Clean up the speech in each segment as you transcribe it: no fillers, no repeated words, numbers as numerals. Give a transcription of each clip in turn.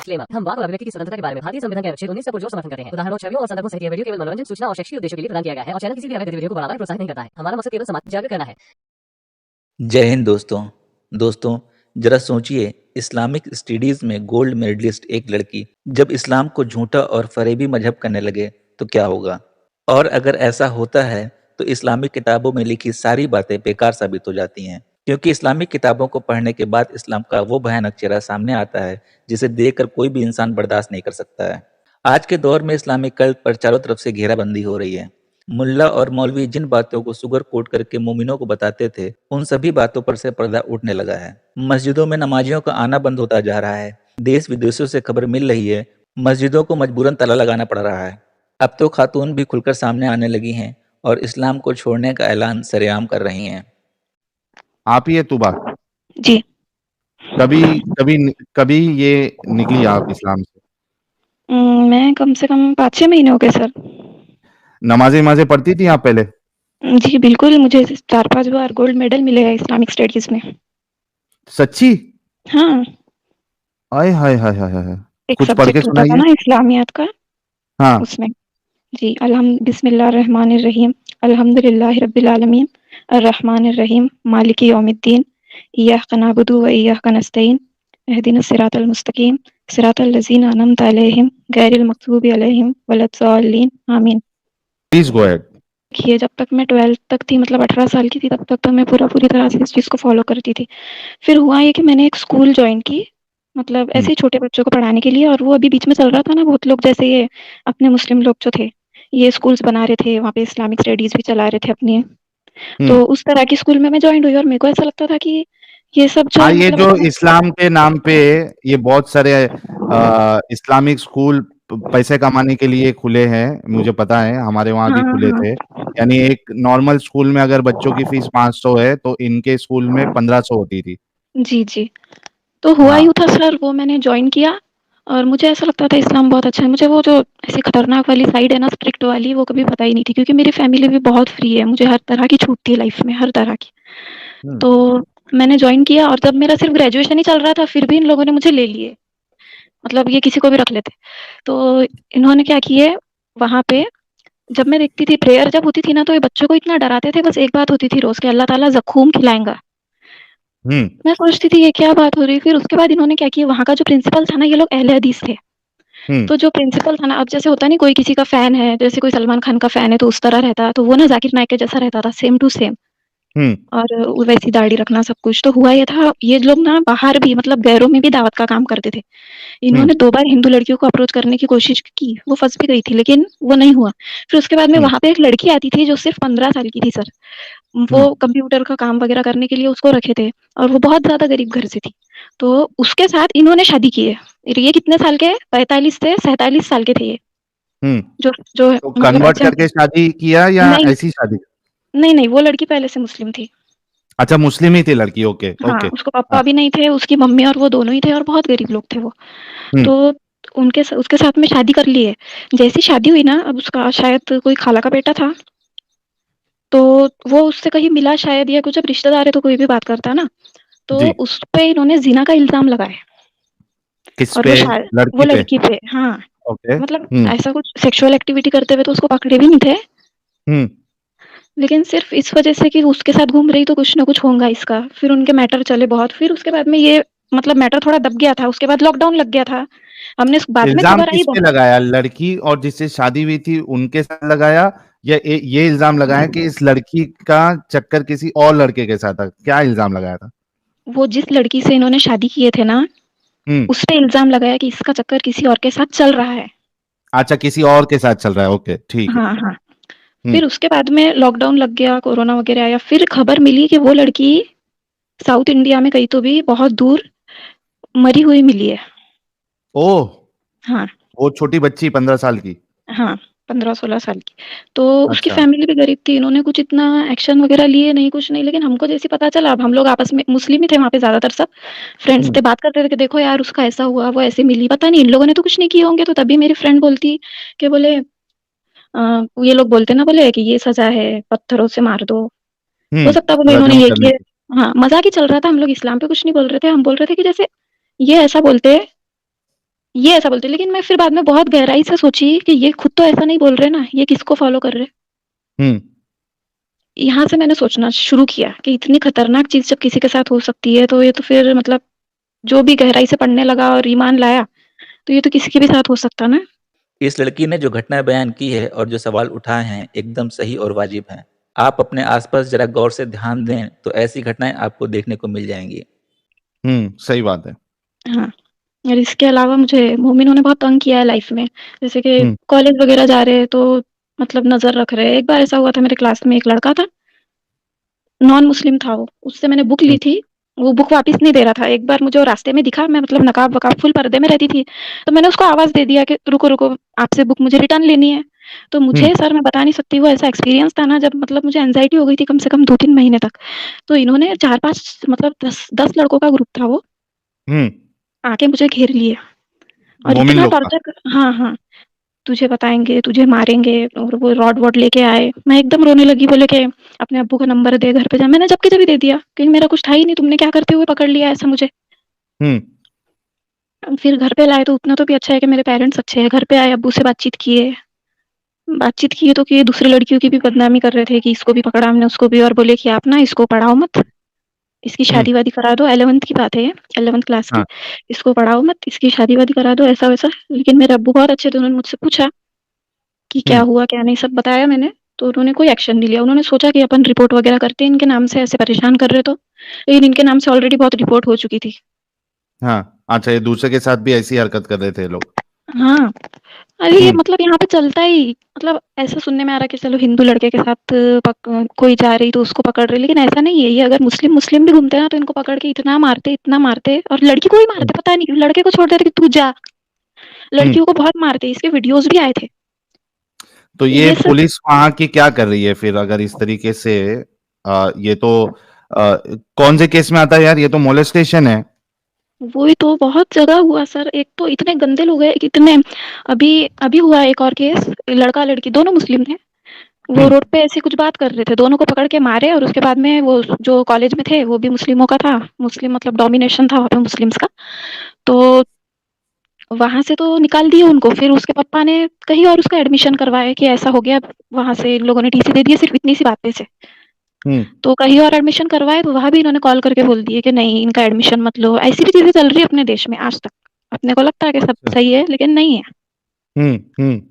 Disclaimer. हम वाक और अभिव्यक्ति की स्वतंत्रता के बारे में भारतीय संविधान के अनुच्छेद 19 का पुरजोर समर्थन करते हैं। उदाहरणों, छवियों और संदर्भों सहित यह वीडियो केवल मनोरंजन, सूचना और शैक्षिक उद्देश्यों के लिए प्रदान किया गया है और चैनल किसी भी अवैध गतिविधियों को बढ़ावा या प्रोत्साहित नहीं करता है। हमारा मकसद केवल समाज जागरूक करना है। जय हिंद दोस्तों जरा सोचिए, इस्लामिक स्टडीज में गोल्ड मेडलिस्ट एक लड़की जब इस्लाम को झूठा और फरेबी मजहब करने लगे तो क्या होगा। और अगर ऐसा होता है तो इस्लामिक किताबों में लिखी सारी बातें बेकार साबित हो जाती हैं, क्योंकि इस्लामिक किताबों को पढ़ने के बाद इस्लाम का वो भयानक चेहरा सामने आता है जिसे देखकर कोई भी इंसान बर्दाश्त नहीं कर सकता है। आज के दौर में इस्लामिक कल्ट पर चारों तरफ से घेराबंदी हो रही है। मुल्ला और मौलवी जिन बातों को सुगर कोट करके मोमिनों को बताते थे, उन सभी बातों पर से पर्दा उठने लगा है। मस्जिदों में नमाजियों का आना बंद होता जा रहा है। देश विदेशों से खबर मिल रही है, मस्जिदों को मजबूरन ताला लगाना पड़ रहा है। अब तो खातून भी खुलकर सामने आने लगी हैं और इस्लाम को छोड़ने का ऐलान सरेआम कर रही हैं। आप ही है तुबा? जी। कभी कभी कभी ये निकली आप इस्लाम से? मैं कम से कम 5-6 महीने हो गए सर। नमाजें पढ़ती थी आप पहले? जी बिल्कुल, मुझे 4-5 बार गोल्ड मेडल मिले हैं इस्लामिक स्टडीज में। सच्ची? हाँ। आय हाय हाय हाय हाय। एक कुछ पढ़ के सब्जेक्ट होता था सुनाइए। ना इस्लामियात का, हाँ। उसमें। जी, बिस्मिल्लाहिर्रहमानिर्रहीम, अल्हम्दुलिल्लाहि रब्बिल आलमीन, अर्रहमानिर रहीम, मालिकी यौमिद्दीन, इय्याका नअबुदु व इय्याका नस्तईन, इहदिनस सिरातल मुस्तकीम, सिरातल लज़ीना अनअमता अलैहिम, गैरिल मग़ज़ूबि अलैहिम वलद्दाल्लीन, आमीन। Please go ahead. देखिए, जब तक मैं 12th तक थी, मतलब 18 साल की थी, तब तक तो मैं पूरी तरह से इस चीज़ को फ़ॉलो करती थी। फिर हुआ ये कि मैंने एक स्कूल जॉइन की, मतलब ऐसे ही छोटे बच्चों को पढ़ाने के लिए, और वो अभी बीच में चल रहा था ना, बहुत लोग जैसे ये अपने मुस्लिम लोग जो थे, ये स्कूल्स बना रहे थे, वहाँ पे इस्लामिक स्टडीज़ भी चला रहे थे अपनी। तो उस तरह की स्कूल में मैं जॉइन हुई और मेरे को ऐसा लगता था कि ये सब जो हाँ, है, ये मतलब जो ऐसा इस्लाम के नाम पे ये बहुत सारे इस्लामिक स्कूल पैसे कमाने के लिए खुले हैं, मुझे पता है, हमारे वहाँ भी हाँ, खुले हाँ। थे। यानी एक नॉर्मल स्कूल में अगर बच्चों की फीस 500 है तो इनके स्कूल में 1500 होती थी। जी, जी। तो हुआ हाँ। यूँ था सर, वो मैंने जॉइन किया और मुझे ऐसा लगता था इस्लाम बहुत अच्छा है। मुझे वो जो ऐसी खतरनाक वाली साइड है ना, स्ट्रिक्ट वाली, वो कभी पता ही नहीं थी, क्योंकि मेरी फैमिली भी बहुत फ्री है, मुझे हर तरह की छूट थी लाइफ में, हर तरह की। तो मैंने जॉइन किया और जब मेरा सिर्फ ग्रेजुएशन ही चल रहा था, फिर भी इन लोगों ने मुझे ले लिए। मतलब ये किसी को भी रख लेते। तो इन्होंने क्या किए, वहाँ पे जब मैं देखती थी प्रेयर जब होती थी ना, तो ये बच्चों को इतना डराते थे। बस एक बात होती थी रोज़ कि अल्लाह ताला ज़ख़ूम खिलाएगा। मैं सोचती थी ये क्या बात हो रही है। फिर उसके बाद इन्होंने क्या किया, वहाँ का जो प्रिंसिपल था ना, ये लोग अहले हदीस थे। तो जो प्रिंसिपल था ना, अब जैसे होता नहीं, कोई किसी का फैन है, जैसे कोई सलमान खान का फैन है तो उस तरह रहता, तो वो ना जाकिर नाइक के जैसा रहता था, सेम टू सेम। और वैसी दाढ़ी रखना, सब कुछ। तो हुआ ये था, ये लोग ना बाहर भी, मतलब गैरों में भी दावत का काम करते थे। इन्होंने 2 बार हिंदू लड़कियों को अप्रोच करने की कोशिश की, वो फँस भी गई थी, लेकिन वो नहीं हुआ। फिर उसके बाद में वहाँ पे एक लड़की आती थी जो सिर्फ 15 साल की थी सर। वो कंप्यूटर का काम वगैरह करने के लिए उसको रखे थे और वो बहुत ज़्यादा गरीब घर से थी। तो उसके साथ इन्होंने शादी की है। ये कितने साल के 45 से 47 साल के थे ये। जो जो तो मतलब कन्वर्ट ऐसे करके शादी किया या नहीं, ऐसी शादी? नहीं, वो लड़की पहले से मुस्लिम थी। अच्छा, मुस्लिम ही थी लड़की। ओके, हाँ, ओके। उसको पापा भी नहीं थे, उसकी मम्मी और वो दोनों ही थे और बहुत गरीब लोग थे वो। तो उसके साथ में शादी कर ली है। जैसी शादी हुई ना, अब उसका शायद कोई खाला का बेटा था, तो वो उससे कहीं मिला शायद, या कुछ, अब रिश्तेदार है तो कोई भी बात करता है ना, तो जी। उस पे इन्होंने ज़िना का इल्ज़ाम लगाया। किस और पे? वो लड़की पे? लड़की पे, हाँ। ओके। मतलब ऐसा कुछ सेक्सुअल एक्टिविटी करते हुए तो उसको पकड़े भी नहीं थे। लेकिन सिर्फ इस वजह से कि उसके साथ घूम रही तो कुछ ना कुछ होगा इसका। फिर उनके मैटर चले बहुत। फिर उसके बाद में ये, मतलब मैटर थोड़ा दब गया था। उसके बाद लॉकडाउन लग गया था। हमने बाद में इल्जाम खबर आई किस पे लगाया? लड़की और जिससे शादी हुई थी उनके साथ लगाया, या ये इल्जाम लगाया कि इस लड़की का चक्कर किसी और लड़के के साथ था? क्या इल्जाम लगाया था? वो जिस लड़की से इन्होंने शादी किए थे ना, उस पे इल्जाम लगाया कि इसका चक्कर किसी और के साथ चल रहा है। अच्छा, किसी और के साथ चल रहा है। ओके, ठीक है। हाँ, हाँ। फिर उसके बाद में लॉकडाउन लग गया, कोरोना वगैरह आया। फिर खबर मिली कि वो लड़की साउथ इंडिया में कहीं तो भी बहुत दूर मरी हुई मिली है। ओह! हाँ। वो छोटी बच्ची 15 साल की? हाँ, 15-16 साल की। तो उसकी अच्छा। फैमिली भी गरीब थी। इन्होंने कुछ इतना एक्शन वगैरह लिए नहीं, कुछ नहीं। लेकिन हमको जैसे पता चला, अब हम लोग आपस में, मुस्लिम ही थे वहाँ पे ज़्यादातर सब, फ्रेंड्स थे, बात करते थे कि देखो यार उसका ऐसा हुआ, वो ऐसे मिली। पता नहीं इन लोगों ने तो कुछ नहीं किए होंगे। तो तभी मेरी फ्रेंड बोलती कि बोले ये लोग बोलते ना, बोले कि ये सज़ा है, पत्थरों से मार दो। हो सकता है बोले इन्होंने रजम ये करने किए। की। हाँ, मज़ाक ही चल रहा था। हम लोग इस्लाम पे कुछ नहीं बोल रहे थे। हम बोल रहे थे कि जैसे ये ऐसा बोलते हैं ये ऐसा बोलते हैं, लेकिन मैं फिर बाद में बहुत गहराई से सोची कि ये खुद तो ऐसा नहीं बोल रहे ना, ये किसको फॉलो कर रहे हैं। हम्म। यहाँ से मैंने सोचना शुरू किया कि इतनी खतरनाक चीज जब किसी के साथ हो सकती है, तो ये तो फिर मतलब जो भी गहराई से पढ़ने लगा और ईमान लाया, तो ये तो किसी के भी साथ हो सकता ना। इस लड़की ने जो घटना बयान की है और जो सवाल उठाए हैं एकदम सही और वाजिब हैं। आप अपने आसपास जरा गौर से ध्यान दें तो ऐसी घटनाएं आपको देखने को मिल जाएंगी। सही बात है। हाँ, और इसके अलावा मुझे मोमिनों ने बहुत तंग किया है लाइफ में। जैसे कि हम्म। कॉलेज वगैरह जा रहे हैं तो मतलब नजर रख रहे हैं। एक बार ऐसा हुआ था, मेरे क्लास में एक लड़का था, नॉन मुस्लिम था वो, उससे मैंने बुक ली हम्म। थी, वो बुक वापस नहीं दे रहा था। एक बार मुझे वो रास्ते में दिखा, मैं मतलब नकाब वकाब फुल पर्दे में रहती थी, तो मैंने उसको आवाज दे दिया कि रुको रुको, आपसे बुक मुझे रिटर्न लेनी है। तो हम्म। मुझे सर मैं बता नहीं सकती, वो ऐसा एक्सपीरियंस था ना, जब मतलब मुझे एंजाइटी हो गई थी कम से कम 2-3 महीने तक। तो इन्होंने 4-5 मतलब 10 लड़कों का ग्रुप था वो, हम्म। आके मुझे घेर लिए और मोमिन इतना लोग का। टॉर्चर। हाँ, हाँ, तुझे बताएँगे, तुझे मारेंगे, और वो रॉड वॉड लेके आए। मैं एकदम रोने लगी, बोले कि अपने अब्बू का नंबर दे, घर पे जा। मैंने जब के तभी दे दिया, क्योंकि मेरा कुछ था ही नहीं, तुमने क्या करते हुए पकड़ लिया ऐसा मुझे। हम्म। फिर घर पे लाए तो उतना तो भी अच्छा है कि मेरे पेरेंट्स अच्छे हैं। घर पे आए, अब्बू से बातचीत किए तो कि दूसरी लड़कियों की भी बदनामी कर रहे थे कि इसको भी पकड़ा हमने, उसको भी, और बोले कि आप ना इसको पढ़ाओ मत, इसकी हम्म। शादी-वादी करा दो। 11th की बात है ये, 11th क्लास की। हाँ। इसको पढ़ाओ मत, इसकी शादी-वादी करा दो, ऐसा-वैसा। लेकिन मेरे अब्बू बहुत अच्छे थे, उन्होंने मुझसे पूछा कि क्या हम्म। हुआ, क्या नहीं, सब बताया मैंने। तो उन्होंने कोई एक्शन नहीं लिया। उन्होंने सोचा कि अपन रिपोर्ट वगैरह करते हैं, इनके नाम से ऐसे परेशान कर रहे तो। लेकिन इनके नाम से ऑलरेडी बहुत रिपोर्ट हो चुकी थी। हाँ। अच्छा, ये दूसरे के साथ भी ऐसी हरकत कर रहे थे ये लोग। हाँ, अरे ये हम्म। मतलब यहाँ पे चलता ही, मतलब ऐसा सुनने में आ रहा है कि चलो हिंदू लड़के के साथ कोई जा रही तो उसको पकड़ रही, लेकिन ऐसा नहीं है। ये अगर मुस्लिम मुस्लिम भी घूमते हैं ना, तो इनको पकड़ के इतना मारते, और लड़की को ही हम्म। मारते, पता नहीं क्यों लड़के को छोड़ देते कि तू जा। हम्म। लड़कियों को बहुत मारते, इसके वीडियोस भी आए थे। तो ये ये सब पुलिस वहां की क्या कर रही है फिर, अगर इस तरीके से ये तो कौन से केस में आता है यार, ये तो मोलेस्टेशन है। वही तो बहुत जगह हुआ सर। एक तो इतने गंदे लोग हैं, कितने। अभी अभी हुआ एक और केस, लड़का लड़की दोनों मुस्लिम थे। वो हम्म। रोड पे ऐसी कुछ बात कर रहे थे, दोनों को पकड़ के मारे, और उसके बाद में वो जो कॉलेज में थे वो भी मुस्लिमों का था, मुस्लिम मतलब डोमिनेशन था वहाँ पे मुस्लिम्स का। तो वहां से तो निकाल दिए उनको। फिर उसके पापा ने कहीं और उसका एडमिशन करवाया कि ऐसा हो गया, वहां से इन लोगों ने टीसी दे दिया सिर्फ इतनी सी बात पे से। हम्म। तो कहीं और एडमिशन करवाए तो वहां भी इन्होंने कॉल करके बोल दिए कि नहीं, इनका एडमिशन मत लो। ऐसी भी चीजें चल रही है अपने देश में आज तक। अपने को लगता है कि सब अच्छा। सही है, लेकिन नहीं है। हम्म। हम्म।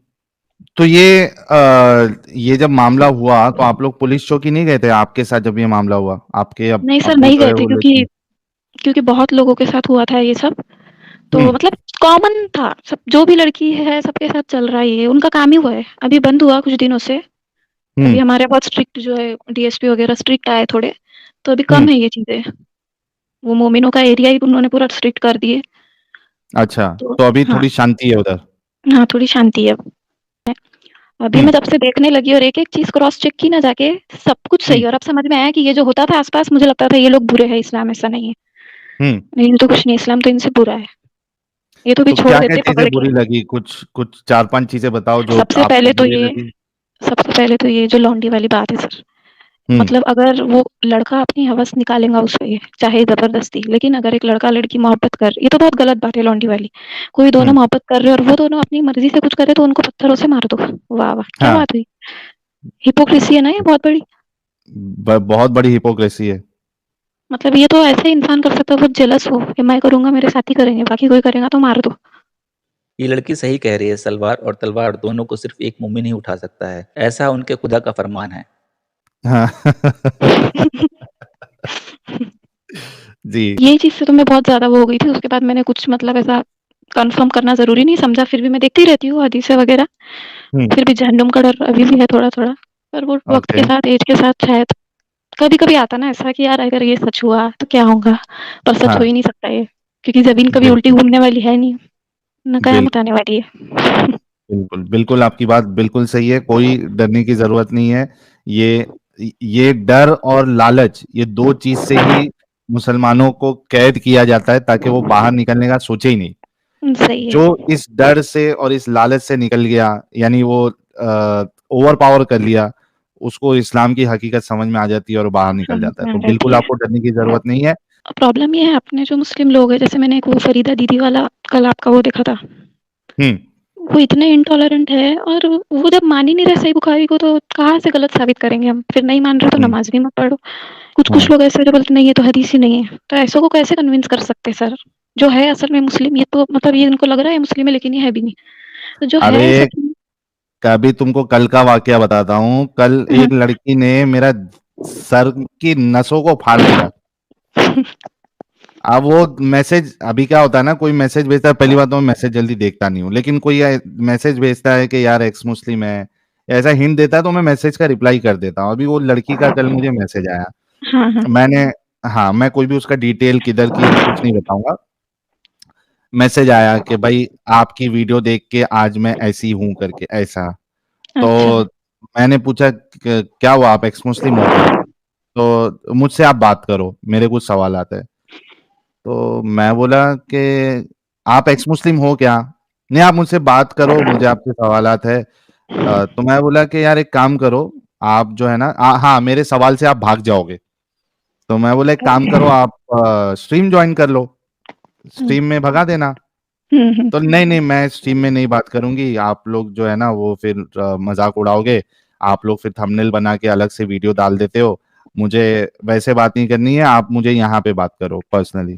तो ये जब मामला हुआ तो आप लोग पुलिस चौकी नहीं गए थे आपके साथ जब ये मामला हुआ, आपके नहीं सर, अब्बू नहीं जो गए है थे, वो क्योंकि लेके। क्योंकि बहुत लोगों के साथ हुआ था ये सब। तो हम्म। मतलब कॉमन था, सब जो भी लड़की है सबके साथ चल रहा है ये, उनका काम ही हुआ है। अभी बंद हुआ कुछ दिनों से। अभी हम्म। हमारे बहुत स्ट्रिक्ट जो है डीएसपी वगैरह स्ट्रिक्ट आए थोड़े, तो अभी हम्म। कम है ये चीजें। वो मोमिनों का एरिया ही उन्होंने पूरा स्ट्रिक्ट कर दिए। अच्छा, तो तो अभी हाँ, थोड़ी शांति है उधर। हाँ, थोड़ी शांति है। अभी हम्म। मैं जब से देखने लगी और एक एक चीज क्रॉस चेक की ना जाके, सब कुछ सही हम्म। है। और अब समझ में आया कि ये जो होता था आसपास, मुझे लगता था ये लोग बुरे हैं, इस्लाम ऐसा नहीं है। हम्म। नहीं तो कुछ नहीं, इस्लाम तो इनसे बुरा है। ये तो भी तो छोड़ क्या क्या देते चीजें पकड़ के। बुरी लगी, कुछ कुछ 4-5 चीजें बताओ जो सबसे आपको पहले तो बुरी ये लगी। सबसे पहले तो ये जो लौंडी वाली बात है सर। हम्म। मतलब अगर वो लड़का अपनी हवस निकालेगा उस पे, चाहे जबरदस्ती, लेकिन अगर एक लड़का लड़की मोहब्बत कर, ये तो बहुत गलत बात है लौंडी वाली। कोई दोनों हम्म। मोहब्बत कर रहे हैं और वो दोनों अपनी मर्जी से कुछ करे तो उनको पत्थरों से मार दो। वाह वाह, क्या हाँ। बात हुई। हिपोक्रेसी है ना ये बहुत बड़ी। बहुत बड़ी हिपोक्रेसी है। मतलब ये तो ऐसे इंसान कर सकता है बहुत जेलस हो कि मैं करूंगा मेरे साथी करेंगे, बाकी कोई करेगा तो मार दो। ये लड़की सही कह रही है, सलवार और तलवार दोनों को सिर्फ एक मोमिन ही उठा सकता है, ऐसा उनके खुदा का फरमान है। हाँ। जी। ये चीज से तो मैं बहुत ज्यादा वो हो गई थी। उसके बाद मैंने कुछ मतलब ऐसा कंफर्म करना जरूरी नहीं समझा, फिर भी मैं देखती रहती हूँ हदीसें वगैरह। हम्म। फिर भी जहन्नुम का डर अभी भी है थोड़ा थोड़ा। पर वो वक्त ओके। के साथ, एज के साथ शायद कभी कभी आता ना ऐसा कि यार अगर ये सच हुआ तो क्या होगा। पर सच हो हाँ। ही नहीं सकता ये, क्योंकि जमीन कभी उल्टी बिल्कुल। घूमने वाली है नहीं, न कयामत बिल्कुल। आने वाली है। बिल्कुल बिल्कुल आपकी बात बिल्कुल सही है, कोई डरने की जरूरत नहीं है। ये ये डर और लालच, ये दो चीज से ही मुसलमानों को कैद किया जाता है ताकि वो बाहर निकलने का सोचे ही नहीं। सही है। जो इस डर से और इस लालच से निकल गया, यानी वो ओवर पावर कर लिया, उसको इस्लाम की हकीकत समझ में आ जाती है और बाहर निकल समझ जाता है। में आ तो जाती बिल्कुल है। आपको डरने की जरूरत नहीं है। प्रॉब्लम ये है अपने जो मुस्लिम लोग हैं, जैसे मैंने एक वो फरीदा दीदी वाला कल आपका वो देखा था। वो इतने इंटॉलरेंट है और वो जब मान ही नहीं रहे सही बुखारी को तो कहाँ से गलत साबित करेंगे हम? फिर नहीं मान रहे तो नमाज़ भी मत पढ़ो। कुछ लोग ऐसे जो बोलते नहीं ये तो हदीस ही नहीं है। तो ऐसों को कैसे कन्विंस कर सकते हैं सर? जो है असल में मुस्लिम ये तो मतलब ये इनको लग रहा है मुस्लिम है लेकिन ये है भी नहीं। तो जो है अरे सच में कभी तुमको कल का वाकया बताता हूँ। कल हाँ। एक लड़की ने मेरा सर की नसों को फाड़ दिया। अब वो मैसेज, अभी क्या होता है ना, कोई मैसेज भेजता है, पहली बात तो मैं मैसेज जल्दी देखता नहीं हूँ, लेकिन कोई मैसेज भेजता है कि यार एक्स मुस्लिम है, ऐसा हिंट देता है तो मैं मैसेज का रिप्लाई कर देता हूँ। अभी वो लड़की का कल मुझे मैसेज आया, हाँ, हाँ। मैंने, हाँ मैं कोई भी उसका डिटेल किधर की कुछ नहीं बताऊंगा। मैसेज आया कि भाई आपकी वीडियो देख के आज मैं ऐसी हूं करके ऐसा। तो अच्छा। मैंने पूछा क्या हुआ, आप एक्स मुस्लिम हो क्या? तो मुझसे आप बात करो, मेरे कुछ सवाल आते हैं। तो मैं बोला कि आप एक्स मुस्लिम हो क्या? नहीं आप मुझसे बात करो, मुझे आपसे सवालात है। तो मैं बोला कि यार एक काम करो, आप जो है ना, हाँ मेरे सवाल से आप भाग जाओगे। तो मैं बोला एक काम करो, आप स्ट्रीम ज्वाइन कर लो, हुँ, स्ट्रीम में भगा देना। हुँ। तो नहीं नहीं मैं स्ट्रीम में नहीं बात करूंगी, आप लोग जो है ना वो फिर मजाक उड़ाओगे, आप लोग फिर थंबनेल बना के अलग से वीडियो डाल देते हो, मुझे वैसे बात नहीं करनी है, आप मुझे यहाँ पे बात करो पर्सनली।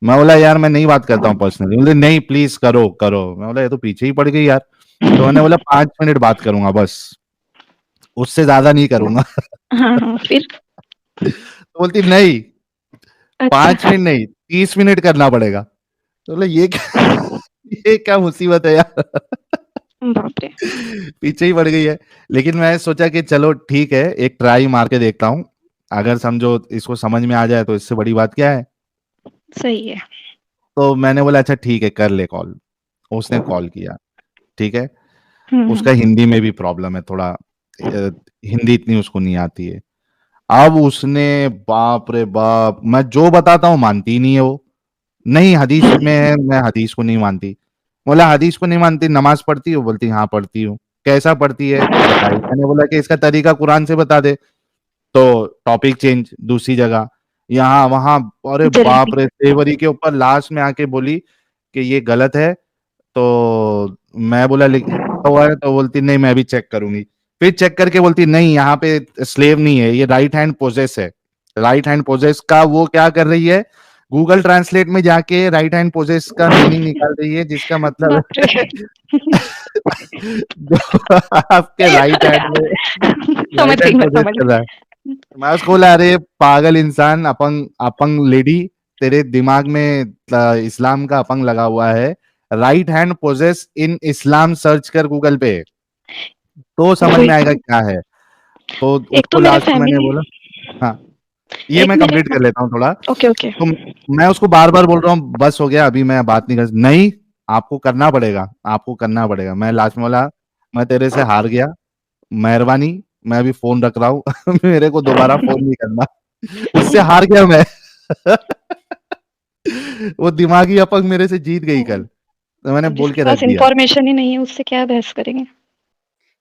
मैं बोला यार मैं नहीं बात करता हूँ पर्सनली। बोले नहीं प्लीज करो करो। मैं बोला ये तो पीछे ही पड़ गई यार। तो मैंने बोला 5 मिनट बात करूंगा बस, उससे ज्यादा नहीं करूंगा। हाँ, हाँ, फिर? तो बोलती नहीं अच्छा। 5 मिनट नहीं 30 मिनट करना पड़ेगा। तो बोले ये क्या ये क्या मुसीबत है यार। बाप रे! पीछे ही पड़ गई है। लेकिन मैं सोचा कि चलो ठीक है, एक ट्राई मार के देखता हूँ, अगर समझो इसको समझ में आ जाए तो इससे बड़ी बात क्या है। सही है। तो मैंने बोला अच्छा ठीक है कर ले कॉल। उसने कॉल किया, ठीक है। हुँ, हुँ। उसका हिंदी में भी प्रॉब्लम है थोड़ा, हिंदी इतनी उसको नहीं आती है। अब उसने, बाप रे बाप, मैं जो बताता हूँ मानती ही नहीं है वो। नहीं हदीस में है, मैं हदीस को नहीं मानती। बोला हदीस को नहीं मानती, नमाज पढ़ती हो? बोलती हाँ पढ़ती हूँ। कैसा पढ़ती है बताई। मैंने बोला कि इसका तरीका कुरान से बता दे। तो टॉपिक चेंज दूसरी जगह, यहाँ वहां, अरे बाप जलेबी। रे, तेवरी के ऊपर लास्ट में आके बोली कि ये गलत है। तो मैं बोला लिखा हुआ है? तो बोलती नहीं मैं भी चेक करूंगी। फिर चेक करके बोलती नहीं यहाँ पे स्लेव नहीं है, ये राइट हैंड पोजेस है। राइट हैंड पोजेस का वो क्या कर रही है, गूगल ट्रांसलेट में जाके राइट हैंड पोजेस का मीनिंग निकाल रही है, जिसका मतलब बाप रे! जो आपके राइट हैंड में समझ राइट गई हैंड मैं, पोजेस समझ कर रहा है। गई। मैं उसको बोला अरे पागल इंसान, अपंग अपंग लेडी, तेरे दिमाग में इस्लाम का अपंग लगा हुआ है। राइट हैंड पोजेस इन इस्लाम सर्च कर गूगल पे, तो समझ वही में आएगा तो। क्या है। तो एक तो उसको मेरे लास्ट में मैंने फैमिली बोला, हाँ ये एक मैं मेरे कंप्लीट कर लेता हूँ थोड़ा। Okay, okay. तो मैं उसको बार बार बोल रहा हूँ बस हो गया, अभी मैं बात नहीं कर, नहीं आपको करना पड़ेगा, आपको करना पड़ेगा। मैं लास्ट में बोला मैं तेरे से हार गया, मेहरबानी, मैं अभी फोन रख रहा हूँ। मेरे को दोबारा फोन नहीं करना, इससे हार गया मैं। वो दिमागी अपंग मेरे से जीत गई कल, तो मैंने अब बोल जिसके के रख पास दिया। इन्फॉर्मेशन ही नहीं है उससे क्या बहस करेंगे?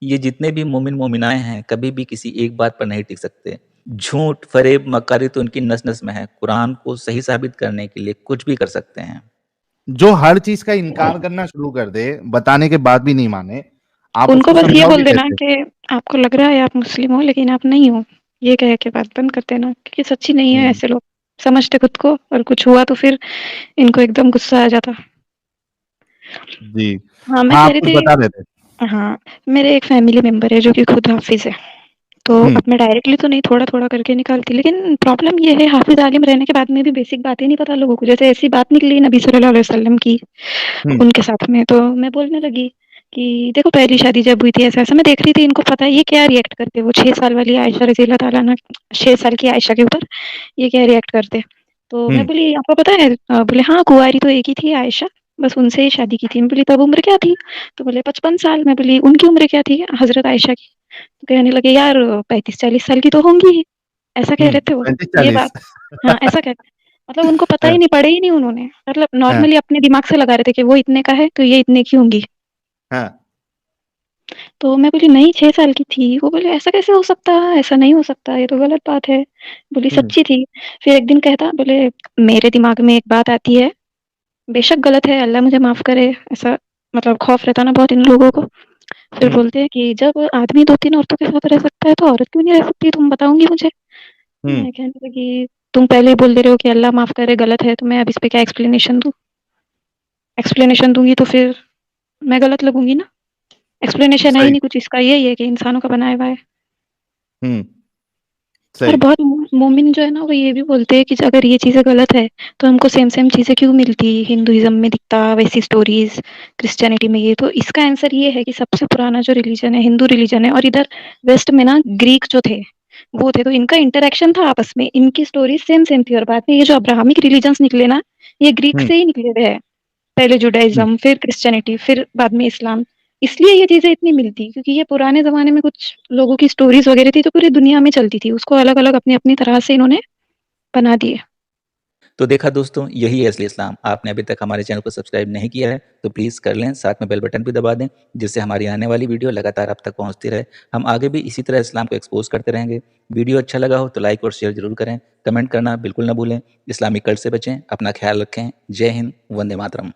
ये जितने भी मोमिन मोमिनाएं हैं कभी भी किसी एक बात पर नहीं टिक सकते। झूठ फरेब मक्कारी तो उनकी नस नस में है। कुरान को सही साबित करने के लिए कुछ भी कर सकते हैं। जो हर चीज का इनकार करना शुरू कर दे, बताने के बाद भी नहीं माने, आप उनको उसको बस ये समझाओगे बोल देना कैसे? कि आपको लग रहा है आप मुस्लिम हो लेकिन आप नहीं हो। ये कह के बात बंद कर देना क्योंकि सच्ची नहीं है हम्म, ऐसे लोग। समझते खुद को और कुछ हुआ तो फिर इनको एकदम गुस्सा आ जाता। जी। हाँ, मैं हाँ कह आप रही कुछ थी बता रहे थे। हाँ, मेरे एक फैमिली मेंबर है जो कि खुद हाफ़िज़ है। तो हम्म अब मैं डायरेक्टली तो नहीं थोड़ा-थोड़ा करके निकालती, लेकिन प्रॉब्लम ये है हाफ़िज़ आलिम रहने के बाद में भी बेसिक बातें नहीं पता लोगों को। जैसे ऐसी बात निकली नबी सल्लल्लाहु अलैहि वसल्लम की हम्म उनके साथ में, तो मैं बोलने लगी कि देखो पहली शादी जब हुई थी ऐसा-ऐसा, मैं देख रही थी इनको पता है ये क्या रिएक्ट करते। वो 6 साल वाली आयशा रज़ी अल्लाह ताला अन्हा 6 साल की आयशा के ऊपर ये क्या रिएक्ट करते। तो मैं हम्म बोली आपको पता है? बोले हाँ, कुँवारी तो एक ही थी आयशा, बस उनसे ही शादी की थी। मैं बोली तब उम्र क्या थी? तो बोले 55 साल। मैं बोली उनकी उम्र क्या थी हज़रत आयशा की? तो कहने लगे यार 35-40 साल की तो होंगी ही। ऐसा कह रहे थे वो। पैंतीस ये चालीस बात हाँ, ऐसा कह मतलब उनको पता ही हाँ, नहीं, पढ़े ही नहीं उन्होंने। मतलब हाँ, नॉर्मली अपने दिमाग से लगा रहे थे कि वो इतने का है, तो ये इतने की होंगी। हाँ, तो मैं बोली नहीं 6 साल की थी। वो बोले ऐसा कैसे हो सकता है? ऐसा नहीं हो सकता, ये तो गलत बात है। बोली हम्म सच्ची थी। फिर एक दिन कहता बोले मेरे दिमाग में एक बात आती है बेशक गलत है, अल्लाह मुझे माफ़ करे, ऐसा मतलब खौफ रहता ना बहुत इन लोगों को। फिर हम्म बोलते हैं कि जब आदमी 2-3 औरतों के साथ रह सकता है, तो औरत क्यों नहीं रह सकती? तुम बताऊँगी मुझे। हम्म मैं कहने लगी, तुम पहले ही बोल दे रहे हो कि अल्लाह माफ़ करे गलत है, तो मैं अब इस पे क्या एक्सप्लेनेशन दूँ? एक्सप्लेनेशन दूँगी तो फिर मैं गलत लगूँगी ना। एक्सप्लेनेशन है ही सही नहीं कुछ, इसका यही है कि इंसानों का बनाया हुआ है। हम्म और सही बहुत मोमिन जो है ना, वो ये भी बोलते हैं कि अगर ये चीज़ें गलत है, तो हमको सेम सेम चीज़ें क्यों मिलती? हिंदुइज़्म में दिखता वैसी स्टोरीज़, क्रिश्चियनिटी में ये। तो इसका आंसर ये है कि सबसे पुराना जो रिलीजन है, हिंदू रिलीजन है, और इधर वेस्ट में ना ग्रीक जो थे, वो थे, तो इनका इंटरैक्शन था आपस में, इनकी स्टोरीज़ सेम सेम थी। और बाद में ये जो अब्राहमिक रिलीजन्स निकले ना, ये ग्रीक हम्म से ही निकले हुए हैं। पहले हम्म जुडाइज़्म, फिर क्रिश्चियनिटी, फिर बाद में इस्लाम। इसलिए ये चीज़ें इतनी मिलती, क्योंकि ये पुराने ज़माने में कुछ लोगों की स्टोरीज़ वगैरह थी, जो पूरी दुनिया में चलती थी। उसको अलग-अलग अपनी-अपनी तरह से इन्होंने बना दिए। तो देखा दोस्तों, यही है असली इस्लाम। आपने अभी तक हमारे चैनल को सब्सक्राइब नहीं किया है तो प्लीज़ कर लें, साथ में बेल बटन भी दबा दें, जिससे हमारी आने वाली वीडियो लगातार आप तक पहुंचती रहे। हम आगे भी इसी तरह इस्लाम को एक्सपोज करते रहेंगे। वीडियो अच्छा लगा हो तो लाइक और शेयर जरूर करें, कमेंट करना बिल्कुल ना भूलें। इस्लामिक कल्ट से बचें, अपना ख्याल रखें। जय हिंद, वंदे मातरम।